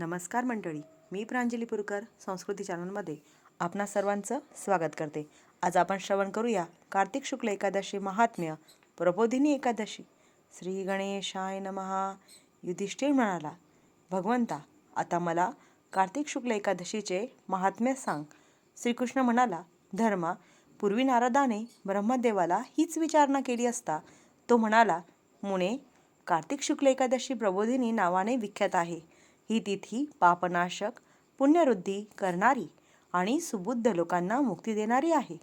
नमस्कार मंडळी, मी प्रांजली पुरकर संस्कृती चॅनलमध्ये आपणा सर्वांचं स्वागत करते. आज आपण श्रवण करूया कार्तिक शुक्ल एकादशी महात्म्य, प्रबोधिनी एकादशी. श्री गणेशाय नमः. युधिष्ठिर म्हणाला, भगवंता, आता मला कार्तिक शुक्ल एकादशीचे महात्म्य सांग. श्रीकृष्ण म्हणाला, धर्मा, पूर्वी नारदाने ब्रह्मदेवाला हीच विचारणा केली असता तो म्हणाला, मुने, कार्तिक शुक्ल एकादशी प्रबोधिनी नावाने विख्यात आहे. ही तिथी पापनाशक, पुण्यवृद्धी करणारी आणि सुबुद्ध लोकांना मुक्ती देणारी आहे.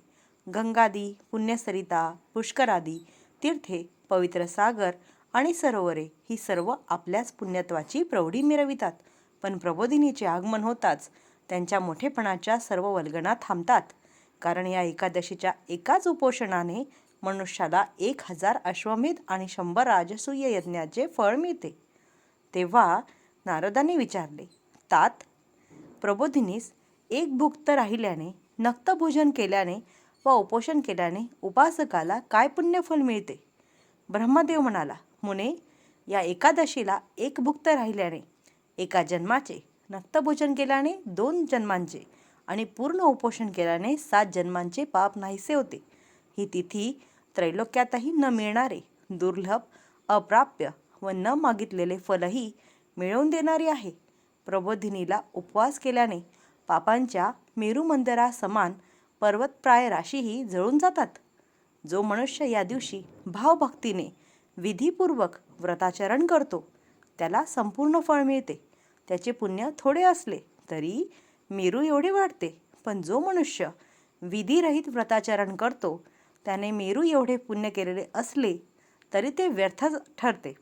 गंगादी, पुण्यसरिता, पुष्करादी तीर्थे, पवित्र सागर आणि सरोवरे ही सर्व आपल्याच पुण्यत्वाची प्रौढी मिरवितात. पण प्रबोधिनीचे आगमन होताच त्यांच्या मोठेपणाच्या सर्व वल्गना थांबतात. कारण या एकादशीच्या एकाच उपोषणाने मनुष्याला 1000 अश्वमेध आणि 100 राजसूय यज्ञाचे फळ मिळते. तेव्हा नारदाने विचारले, तात, प्रबोधिनीस एक भुक्त राहिल्याने, नक्तभोजन केल्याने व उपोषण केल्याने उपासकाला काय पुण्यफल मिळते? ब्रह्मदेव म्हणाला, मुने, या एकादशीला एक भुक्त राहिल्याने 1 जन्माचे, नक्तभोजन केल्याने 2 जन्मांचे आणि पूर्ण उपोषण केल्याने 7 जन्मांचे पाप नाहीसे होते. ही तिथी त्रैलोक्यातही न मिळणारे दुर्लभ, अप्राप्य व न मागितलेले फलही मिळवून देणारी आहे. प्रबोधिनीला उपवास केल्याने पापांच्या मेरुमंदिरा समान पर्वतप्राय राशीही जळून जातात. जो मनुष्य या दिवशी भावभक्तीने विधीपूर्वक व्रताचरण करतो त्याला संपूर्ण फळ मिळते. त्याचे पुण्य थोडे असले तरी मेरू एवढे वाढते. पण जो मनुष्य विधिरहित व्रताचरण करतो त्याने मेरू एवढे पुण्य केलेले असले तरी ते व्यर्थ ठरते,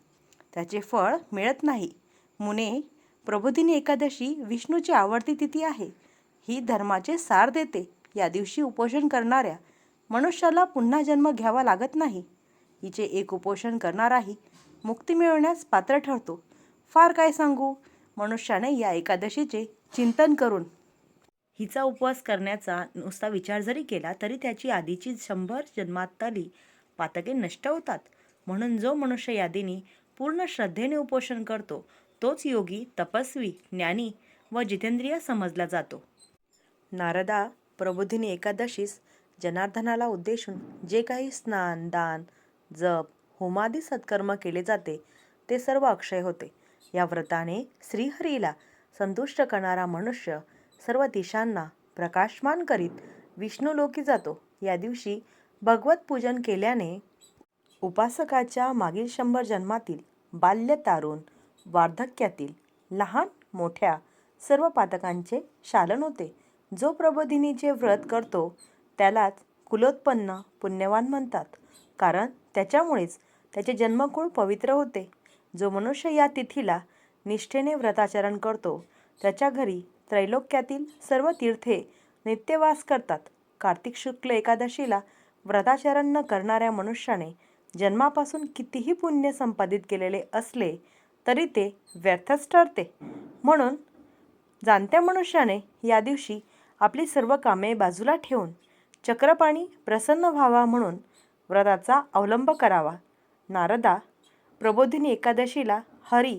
त्याचे फळ मिळत नाही. मुने, प्रबोधिनी एकादशी विष्णूची आवडती तिथी आहे. ही धर्माचे सार देते. या दिवशी उपोषण करणाऱ्या मनुष्याला पुन्हा जन्म घ्यावा लागत नाही. हिचे एक उपोषण करणाराही मुक्ती मिळवण्यास पात्र ठरतो. फार काय सांगू, मनुष्याने या एकादशीचे चिंतन करून हिचा उपवास करण्याचा नुसता विचार जरी केला तरी त्याची आधीची 100 जन्मातली पातके नष्ट होतात. म्हणून जो मनुष्य या दिनी पूर्ण श्रद्धेने उपोषण करतो तोच योगी, तपस्वी, ज्ञानी व जितेंद्रिय समजला जातो. नारदा, प्रबोधिनी एकादशीस जनार्दनाला उद्देशून जे काही स्नान, दान, जप, होमादी सत्कर्म केले जाते ते सर्व अक्षय होते. या व्रताने श्रीहरीला संतुष्ट करणारा मनुष्य सर्व दिशांना प्रकाशमान करीत विष्णुलोकी जातो. या दिवशी भगवत पूजन केल्याने उपासकाच्या मागील 100 जन्मातील बाल्य, तारुण, वार्धक्यातील लहान मोठ्या सर्व पातकांचे शालन होते. जो प्रबोधिनीचे व्रत करतो त्यालाच कुलोत्पन्न पुण्यवान म्हणतात, कारण त्याच्यामुळेच त्याचे जन्मकुळ पवित्र होते. जो मनुष्य या तिथीला निष्ठेने व्रताचरण करतो त्याच्या घरी त्रैलोक्यातील सर्व तीर्थे नित्यवास करतात. कार्तिक शुक्ल एकादशीला व्रताचरण न करणाऱ्या मनुष्याने जन्मापासून कितीही पुण्य संपादित केलेले असले तरी ते व्यर्थच ठरते. म्हणून जाणत्या मनुष्याने या दिवशी आपली सर्व कामे बाजूला ठेवून चक्रपाणी प्रसन्न व्हावा म्हणून व्रताचा अवलंब करावा. नारदा, प्रबोधिनी एकादशीला हरी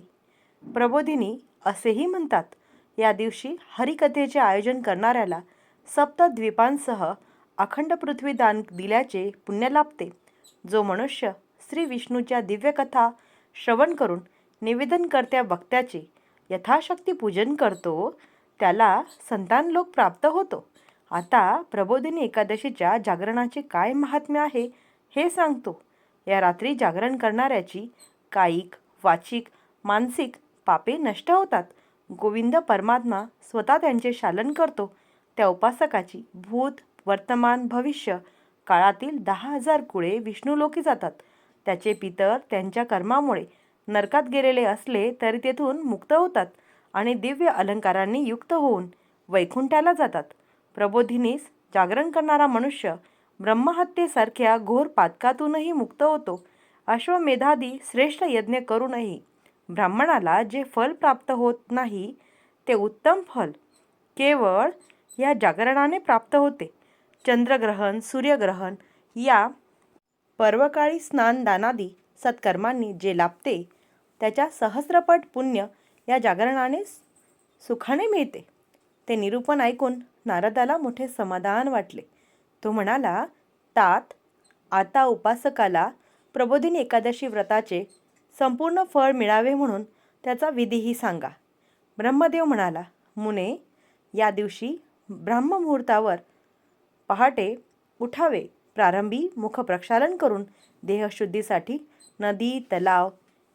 प्रबोधिनी असेही म्हणतात. या दिवशी हरिकथेचे आयोजन करणाऱ्याला सप्तद्वीपांसह अखंड पृथ्वी दान दिल्याचे पुण्य लाभते. जो मनुष्य श्री विष्णूच्या दिव्यकथा श्रवण करून निवेदनकर्त्या वक्त्याचे यथाशक्ती पूजन करतो त्याला संतानलोक प्राप्त होतो. आता प्रबोधिनी एकादशीच्या जागरणाचे काय महात्म्य आहे हे सांगतो. या रात्री जागरण करणाऱ्याची कायिक, वाचिक, मानसिक पापे नष्ट होतात. गोविंद परमात्मा स्वतः त्यांचे शालन करतो. त्या उपासकाची भूत, वर्तमान, भविष्य काळातील 10,000 कुळे विष्णुलोकी जातात. त्याचे पितर त्यांच्या कर्मामुळे नरकात गेलेले असले तरी तेथून मुक्त होतात आणि दिव्य अलंकारांनी युक्त होऊन वैकुंठाला जातात. प्रबोधिनीस जागरण करणारा मनुष्य ब्रह्महत्येसारख्या घोर पातकातूनही मुक्त होतो. अश्वमेधादी श्रेष्ठ यज्ञ करूनही ब्राह्मणाला जे फल प्राप्त होत नाही ते उत्तम फल केवळ या जागरणाने प्राप्त होते. चंद्रग्रहण, सूर्यग्रहण या पर्वकाळी स्नान, दानादी सत्कर्मांनी जे लाभते त्याच्या सहस्रपट पुण्य या जागरणाने सुखाने मिळते. ते निरूपण ऐकून नारदाला मोठे समाधान वाटले. तो म्हणाला, तात, आता उपासकाला प्रबोधिनी एकादशी व्रताचे संपूर्ण फळ मिळावे म्हणून त्याचा विधीही सांगा. ब्रह्मदेव म्हणाला, मुने, या दिवशी ब्रह्ममुहूर्तावर पहाटे उठावे. प्रारंभी मुखप्रक्षालन करून देहशुद्धीसाठी नदी, तलाव,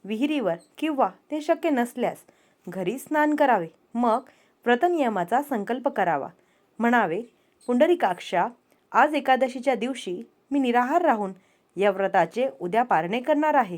विहिरीवर किंवा ते शक्य नसल्यास घरी स्नान करावे. मग व्रतनियमाचा संकल्प करावा. म्हणावे, पुंडरीकाक्षा, आज एकादशीच्या दिवशी मी निराहार राहून या व्रताचे उद्या पारणे करणार आहे.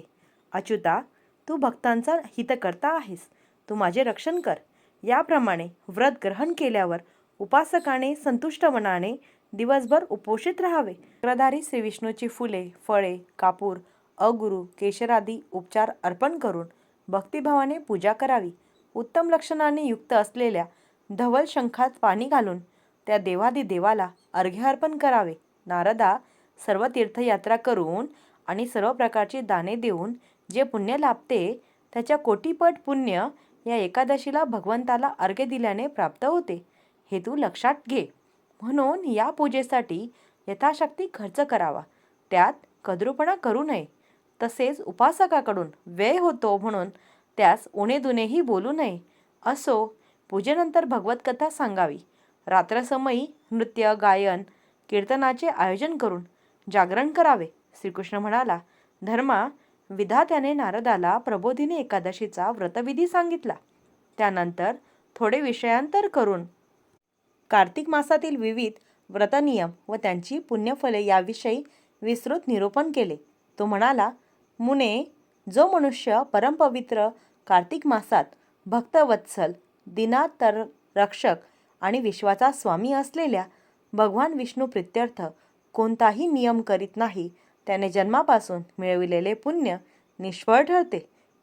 अच्युता, तू भक्तांचा हितकर्ता आहेस. तू माझे रक्षण कर. याप्रमाणे व्रत ग्रहण केल्यावर उपासकाने संतुष्ट मनाने दिवसभर उपोषित राहावे. चक्रधारी श्री विष्णूची फुले, फळे, कापूर, अगुरू, केशरादी उपचार अर्पण करून भक्तिभावाने पूजा करावी. उत्तम लक्षणाने युक्त असलेल्या धवल शंखात पाणी घालून त्या देवादिदेवाला अर्घ्य अर्पण करावे. नारदा, सर्व तीर्थयात्रा करून आणि सर्व प्रकारची दाने देऊन जे पुण्य लाभते त्याच्या कोटीपट पुण्य या एकादशीला भगवंताला अर्घ्य दिल्याने प्राप्त होते. हे तू लक्षात घे. म्हणून या पूजेसाठी यथाशक्ती खर्च करावा. त्यात कद्रूपणा करू नये. तसेच उपासकाकडून व्यय होतो म्हणून त्यास उणेदुणेही बोलू नये. असो, पूजेनंतर भगवत कथा सांगावी. रात्रसमयी नृत्य, गायन, कीर्तनाचे आयोजन करून जागरण करावे. श्रीकृष्ण म्हणाला, धर्मा, विधात्याने नारदाला प्रबोधिनी एकादशीचा व्रतविधी सांगितला. त्यानंतर थोडे विषयांतर करून कार्तिक मासातील विविध व्रतनियम व त्यांची पुण्यफले याविषयी विस्तृत निरूपण केले. तो म्हणाला, मुने, जो मनुष्य परमपवित्र कार्तिक मासात भक्तवत्सल, दिनातर रक्षक आणि विश्वाचा स्वामी असलेल्या भगवान विष्णू प्रित्यर्थ कोणताही नियम करीत नाही, त्याने जन्मापासून मिळविलेले पुण्य निष्फळ ठरते.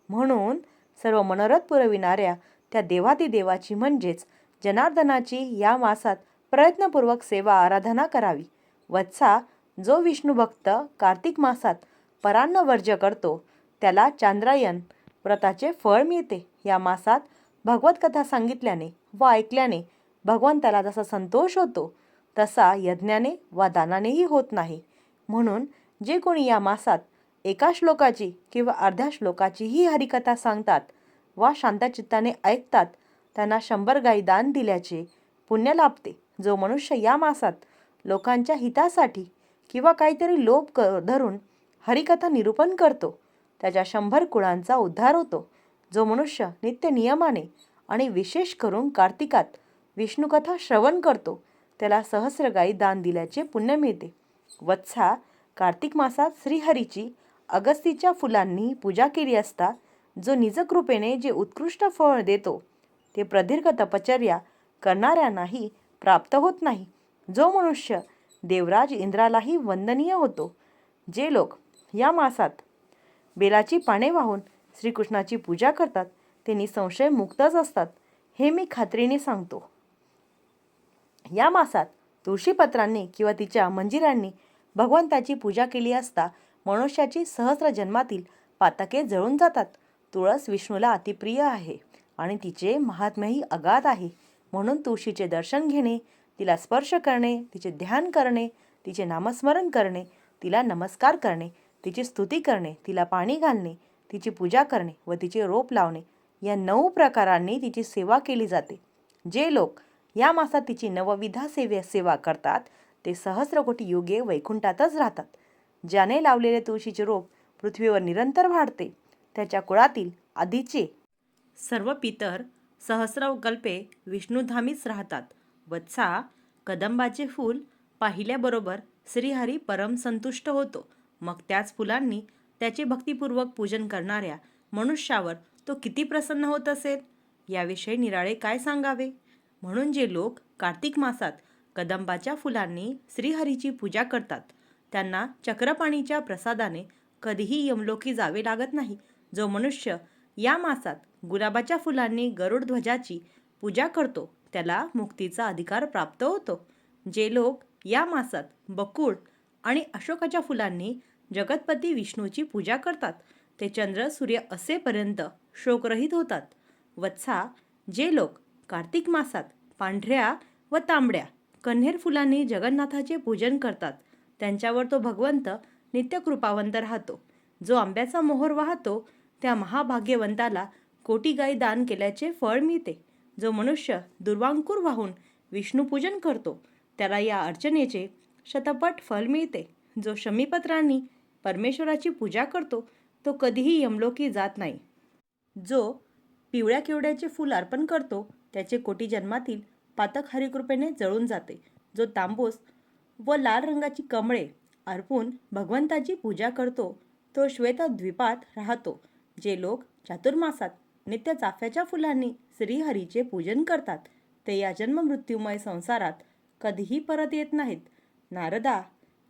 म्हणून सर्व मनोरथ पुरविणाऱ्या त्या देवादिदेवाची म्हणजेच जनार्दनाची या मासात प्रयत्नपूर्वक सेवा आराधना करावी. वत्सा, जो विष्णुभक्त कार्तिक मासात परान्न वर्ज्य करतो त्याला चांद्रायन व्रताचे फळ मिळते. या मासात भगवत कथा सांगितल्याने व ऐकल्याने भगवंताला जसा संतोष होतो तसा यज्ञाने वा दानानेही होत नाही. म्हणून जे कोणी या मासात एका श्लोकाची किंवा अर्ध्या श्लोकाचीही हरिकथा सांगतात वा शांतचित्ताने ऐकतात त्यांना 100 गायी दान दिल्याचे पुण्य लाभते. जो मनुष्य या मासात लोकांच्या हितासाठी किंवा काहीतरी लोभ धरून हरिकथा निरूपण करतो त्याच्या 100 कुळांचा उद्धार होतो. जो मनुष्य नित्य नियमाने आणि विशेष करून कार्तिकात विष्णुकथा श्रवण करतो त्याला 100 गायी दान दिल्याचे पुण्य मिळते. वत्सा, कार्तिक मासात श्रीहरीची अगस्तीच्या फुलांनी पूजा केली असता जो निजकृपेने जे उत्कृष्ट फळ देतो ते प्रदीर्घ तपश्चर्या करणाऱ्यांनाही प्राप्त होत नाही. जो मनुष्य देवराज इंद्रालाही वंदनीय होतो. जे लोक या मासात बेलाची पाने वाहून श्रीकृष्णाची पूजा करतात ते निसंशय मुक्तच असतात, हे मी खात्रीने सांगतो. या मासात तुळशीपत्रांनी किंवा तिच्या मंजिरांनी भगवंताची पूजा केली असता मनुष्याची सहस्र जन्मातील पातके जळून जातात. तुळस विष्णूला अतिप्रिय आहे आणि तिचे महात्म्यही अगाध आहे. म्हणून तुळशीचे दर्शन घेणे, तिला स्पर्श करणे, तिचे ध्यान करणे, तिचे नामस्मरण करणे, तिला नमस्कार करणे, तिची स्तुती करणे, तिला पाणी घालणे, तिची पूजा करणे व तिचे रोप लावणे या 9 प्रकारांनी तिची सेवा केली जाते. जे लोक या मासात तिची नवविधा सेवा करतात ते सहस्र कोटी युगे वैकुंठातच राहतात. ज्याने लावलेले तुळशीचे रोप पृथ्वीवर निरंतर वाढते त्याच्या कुळातील आधीचे सर्व पितर सहस्रकल्पे विष्णुधामीच राहतात. वत्सा, कदंबाचे फूल पाहिल्याबरोबर श्रीहरी परम संतुष्ट होतो. मग त्याच फुलांनी त्याचे भक्तिपूर्वक पूजन करणाऱ्या मनुष्यावर तो किती प्रसन्न होत असेल याविषयी निराळे काय सांगावे. म्हणून जे लोक कार्तिक मासात कदंबाच्या फुलांनी श्रीहरीची पूजा करतात त्यांना चक्रपाणीच्या प्रसादाने कधीही यमलोकी जावे लागत नाही. जो मनुष्य या मासात गुलाबाच्या फुलांनी गरुड ध्वजाची पूजा करतो त्याला मुक्तीचा अधिकार प्राप्त होतो. जे लोक या मासात बकुळ आणि अशोकाच्या फुलांनी जगतपती विष्णूची पूजा करतात ते चंद्र सूर्य असेपर्यंत शोकरहित होतात. वत्सा, जे लोक कार्तिक मासात पांढऱ्या व तांबड्या कण्हेर फुलांनी जगन्नाथाचे पूजन करतात. त्यांच्यावर तो भगवंत नित्य कृपावंत राहतो. जो आंब्याचा मोहोर वाहतो त्या महाभाग्यवंताला कोटी गायी दान केल्याचे फळ मिळते. जो मनुष्य दुर्वांकूर वाहून विष्णुपूजन करतो त्याला या अर्चनेचे शतपट फळ मिळते. जो शमीपत्रांनी परमेश्वराची पूजा करतो तो कधीही यमलोकी जात नाही. जो पिवळ्या केवड्याचे फूल अर्पण करतो त्याचे कोटी जन्मातील पातक हरिकृपेने जळून जाते. जो तांबूस व लाल रंगाची कमळे अर्पून भगवंताची पूजा करतो तो श्वेतद्वीपात राहतो. जे लोक चातुर्मासात नित्य चाफ्याच्या फुलांनी श्रीहरीचे पूजन करतात ते या जन्ममृत्यूमय संसारात कधीही परत येत नाहीत. नारदा,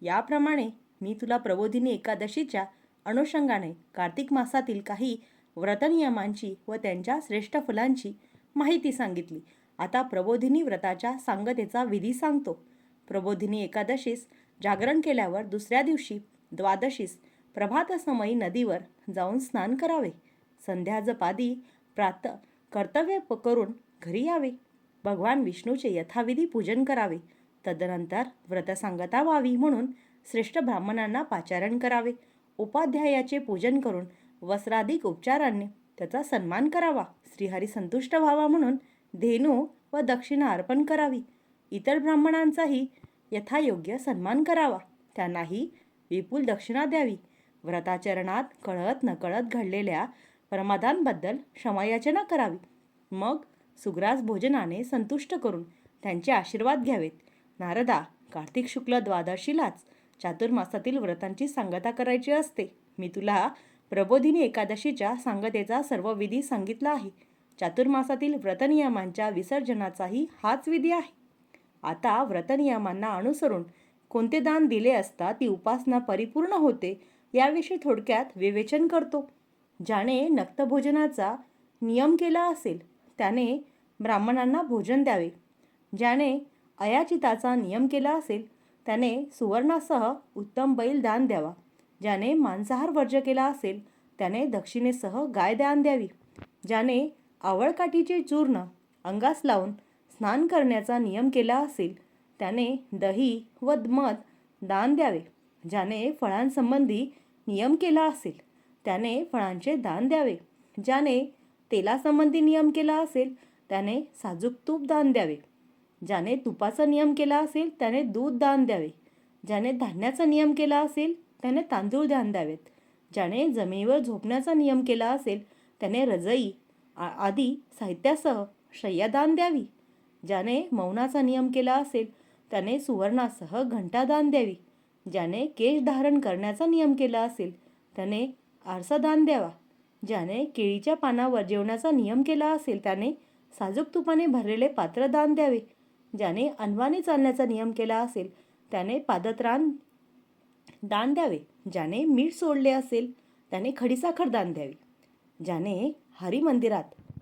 याप्रमाणे मी तुला प्रबोधिनी एकादशीच्या अनुषंगाने कार्तिक मासातील काही व्रतनियमांची व त्यांच्या श्रेष्ठ फलांची माहिती सांगितली. आता प्रबोधिनी व्रताच्या सांगतेचा विधी सांगतो. प्रबोधिनी एकादशीस जागरण केल्यावर दुसऱ्या दिवशी द्वादशीस प्रभातसमयी नदीवर जाऊन स्नान करावे. संध्याजपादी प्रात कर्तव्य करून घरी यावे. भगवान विष्णूचे यथाविधी पूजन करावे. तदनंतर व्रतसांगता व्हावी म्हणून श्रेष्ठ ब्राह्मणांना पाचारण करावे. उपाध्यायाचे पूजन करून वस्त्राधिक उपचारांनी त्याचा सन्मान करावा. श्रीहरी संतुष्ट व्हावा म्हणून धेनू व दक्षिणा अर्पण करावी. इतर ब्राह्मणांचाही यथायोग्य सन्मान करावा. त्यांनाही विपुल दक्षिणा द्यावी. व्रताचरणात कळत नकळत घडलेल्या प्रमादांबद्दल क्षमायाचना करावी. मग सुग्रास भोजनाने संतुष्ट करून त्यांचे आशीर्वाद घ्यावेत. नारदा, कार्तिक शुक्ल द्वादशीलाच चातुर्मासातील व्रतांची सांगता करायची असते. मी तुला प्रबोधिनी एकादशीच्या सांगतेचा सर्व विधी सांगितला आहे. चातुर्मासातील व्रतनियमांच्या विसर्जनाचाही हाच विधी आहे. आता व्रतनियमांना अनुसरून कोणते दान दिले असता ती उपासना परिपूर्ण होते याविषयी थोडक्यात विवेचन करतो. ज्याने नक्तभोजनाचा नियम केला असेल त्याने ब्राह्मणांना भोजन द्यावे. ज्याने अयाचिताचा नियम केला असेल त्याने सुवर्णासह उत्तम बैल दान द्यावा. ज्याने मांसाहार वर्ज्य केला असेल त्याने दक्षिणेसह गाय दान द्यावी. ज्याने आवळकाठीचे चूर्ण अंगास लावून स्नान करण्याचा नियम केला असेल त्याने दही व मध दान द्यावे. ज्याने फळांसंबंधी नियम केला असेल त्याने फळांचे दान द्यावे. ज्याने तेलासंबंधी नियम केला असेल त्याने साजूक तूप दान द्यावे. ज्याने तुपाचा नियम केला असेल त्याने दूध दान द्यावे. ज्याने धान्याचा नियम केला असेल त्याने तांदूळ दान द्यावेत. ज्याने जमिनीवर झोपण्याचा नियम केला असेल त्याने रजई आदी साहित्यासह शय्यादान द्यावी. ज्याने मौनाचा नियम केला असेल त्याने सुवर्णासह घंटा दान द्यावी. ज्याने केश धारण करण्याचा नियम केला असेल त्याने आरसा दान द्यावा. ज्याने केळीच्या पानावर जेवण्याचा नियम केला असेल त्याने साजूक तुपाने भरलेले पात्र दान द्यावे. ज्याने अनवाणी चालण्याचा नियम केला असेल त्याने पादत्राण दान द्यावे. ज्याने मीठ सोडले असेल त्याने खडीसाखर दान द्यावी. ज्याने हरिमंदिरात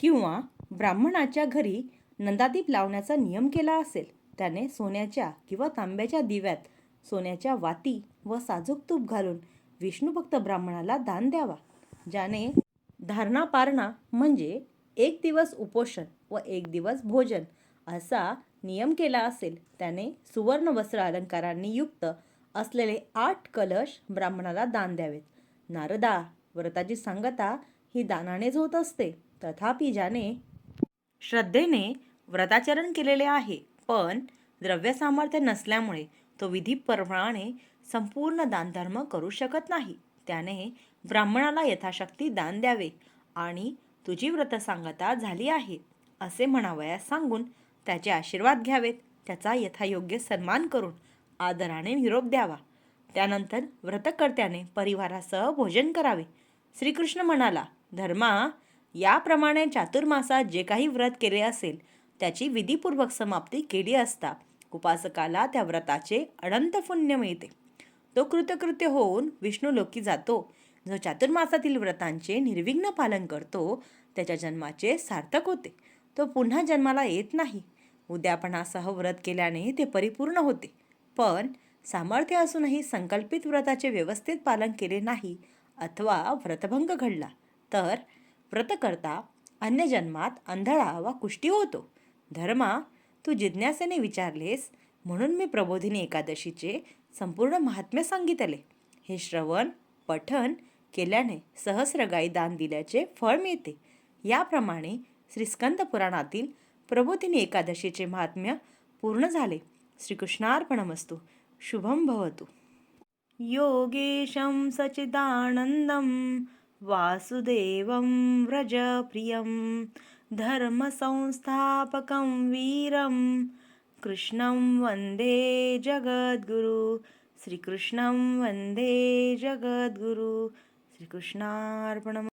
किंवा ब्राह्मणाच्या घरी नंदादीप लावण्याचा नियम केला असेल त्याने सोन्याच्या किंवा तांब्याच्या दिव्यात सोन्याच्या वाती व साजूक तूप घालून विष्णुभक्त ब्राह्मणाला दान द्यावा. ज्याने धारणा पारणा म्हणजे 1 दिवस उपोषण व 1 दिवस भोजन असा नियम केला असेल त्याने सुवर्ण वस्त्र अलंकारांनी युक्त असलेले 8 कलश ब्राह्मणाला दान द्यावेत. नारदा, व्रताची सांगता ही दानानेच होत असते. तथापि ज्याने श्रद्धेने व्रताचरण केलेले आहे पण द्रव्य सामर्थ्य नसल्यामुळे तो विधीप्रमाणे संपूर्ण दानधर्म करू शकत नाही त्याने ब्राह्मणाला यथाशक्ती दान द्यावे आणि तुझी व्रतसांगता झाली आहे असे म्हणावयास सांगून त्याचे आशीर्वाद घ्यावेत. त्याचा यथायोग्य सन्मान करून आदराने निरोप द्यावा. त्यानंतर व्रतकर्त्याने परिवारासह भोजन करावे. श्रीकृष्ण म्हणाला, धर्मा, याप्रमाणे चातुर्मासात जे काही व्रत केले असेल त्याची विधीपूर्वक समाप्ती केली असता उपासकाला त्या व्रताचे अनंत पुण्य मिळते. तो कृतकृत्य होऊन विष्णुलोकी जातो. जो चातुर्मासातील व्रतांचे निर्विघ्न पालन करतो त्याच्या जन्माचे सार्थक होते. तो पुन्हा जन्माला येत नाही. उद्यापनासह व्रत केल्याने ते परिपूर्ण होते. पण सामर्थ्य असूनही संकल्पित व्रताचे व्यवस्थित पालन केले नाही अथवा व्रतभंग घडला तर व्रतकर्ता अन्य जन्मात आंधळा वा कुष्टी होतो. धर्मा, तू जिज्ञासेने विचारलेस म्हणून मी प्रबोधिनी एकादशीचे संपूर्ण महात्म्य सांगितले. हे श्रवण पठण केल्याने सहस्र गायी दान दिल्याचे फळ मिळते. याप्रमाणे श्री स्कंद पुराणातील प्रबोधिनी एकादशीचे महात्म्य पूर्ण झाले. श्रीकृष्णार्पणमस्तु. शुभम भवतु. योगेशं सच्चिदानन्दं वासुदेवं व्रजप्रियं धर्मसंस्थापकं वीरं कृष्णं वन्दे जगद्गुरु. श्रीकृष्णं वन्दे जगद्गुरु. श्रीकृष्णार्पणम्.